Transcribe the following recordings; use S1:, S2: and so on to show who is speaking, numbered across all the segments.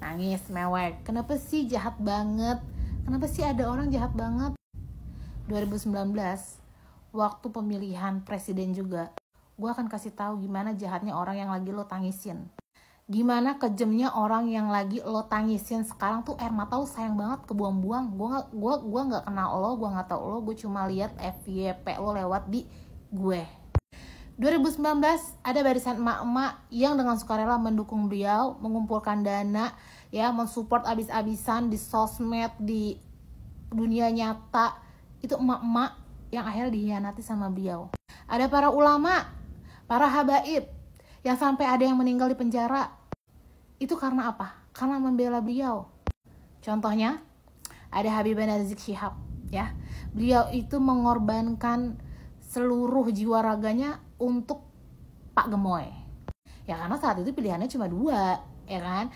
S1: nangis, mewek. Kenapa sih jahat banget? Kenapa sih ada orang jahat banget? 2019, waktu pemilihan presiden juga, gue akan kasih tahu gimana jahatnya orang yang lagi lo tangisin. Gimana kejamnya orang yang lagi lo tangisin. Sekarang tuh air mata lo sayang banget kebuang-buang. Gue nggak kenal lo, gue nggak tahu lo, gue cuma lihat FYP lo lewat di gue. 2019 ada barisan emak-emak yang dengan sukarela mendukung beliau, mengumpulkan dana, ya, mensupport abis-abisan di sosmed, di dunia nyata. Itu emak-emak yang akhirnya dihianati sama beliau. Ada para ulama, para habaib yang sampai ada yang meninggal di penjara. Itu karena apa? Karena membela beliau. Contohnya ada Habib Rizik Syihab, ya. Beliau itu mengorbankan seluruh jiwa raganya untuk Pak Gemoy. Ya karena saat itu pilihannya cuma dua, ya kan?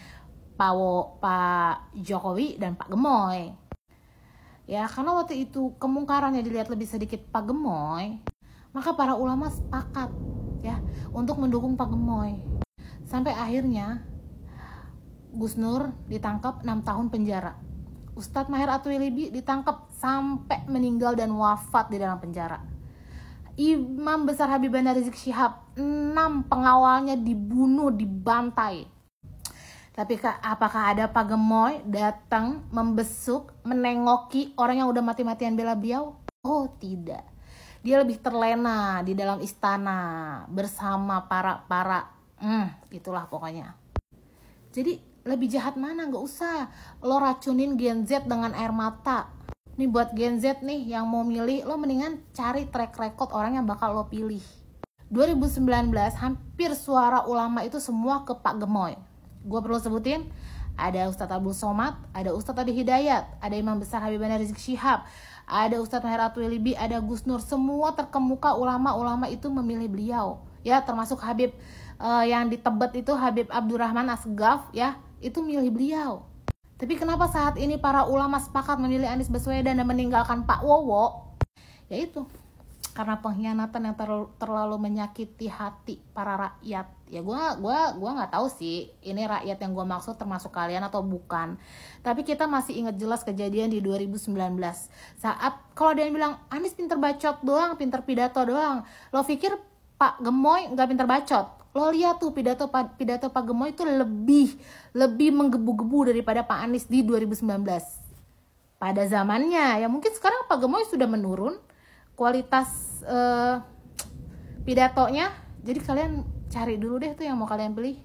S1: Pak Jokowi dan Pak Gemoy. Ya karena waktu itu kemungkarannya dilihat lebih sedikit Pak Gemoy, maka para ulama sepakat, ya, untuk mendukung Pak Gemoy. Sampai akhirnya Gus Nur ditangkap 6 tahun penjara. Ustadz Maher Atuilibi ditangkap sampai meninggal dan wafat di dalam penjara. Imam besar Habib Rizik Syihab, 6 pengawalnya dibunuh, dibantai. Tapi apakah ada Pak Gemoy datang membesuk, menengoki orang yang udah mati-matian bela beliau? Oh tidak. Dia lebih terlena di dalam istana bersama itulah pokoknya. Jadi lebih jahat mana? Gak usah lo racunin Gen Z dengan air mata. Nih buat Gen Z nih yang mau milih, lo mendingan cari track record orang yang bakal lo pilih. 2019 hampir suara ulama itu semua ke Pak Gemoy. Gue perlu sebutin, ada Ustadz Abdul Somad, ada Ustadz Adi Hidayat, ada Imam besar Habib Rizik Syihab, ada Ustadz Maher Atuilibi, ada Gus Nur. Semua terkemuka ulama-ulama itu memilih beliau, ya, termasuk Habib yang di Tebet itu, Habib Abdurrahman Asgaf, ya, itu milih beliau. Tapi kenapa saat ini para ulama sepakat memilih Anies Baswedan dan meninggalkan Pak Wowo? Yaitu karena pengkhianatan yang terlalu menyakiti hati para rakyat. Ya gua nggak tahu sih ini rakyat yang gua maksud termasuk kalian atau bukan. Tapi kita masih ingat jelas kejadian di 2019 saat kalau dia bilang Anies pinter bacot doang, pinter pidato doang. Lo pikir Pak Gemoy nggak pinter bacot? Lo lihat tuh pidato Pak Gemoy itu lebih menggebu-gebu daripada Pak Anies di 2019. Pada zamannya, ya mungkin sekarang Pak Gemoy sudah menurun kualitas pidatonya. Jadi kalian cari dulu deh tuh yang mau kalian pilih.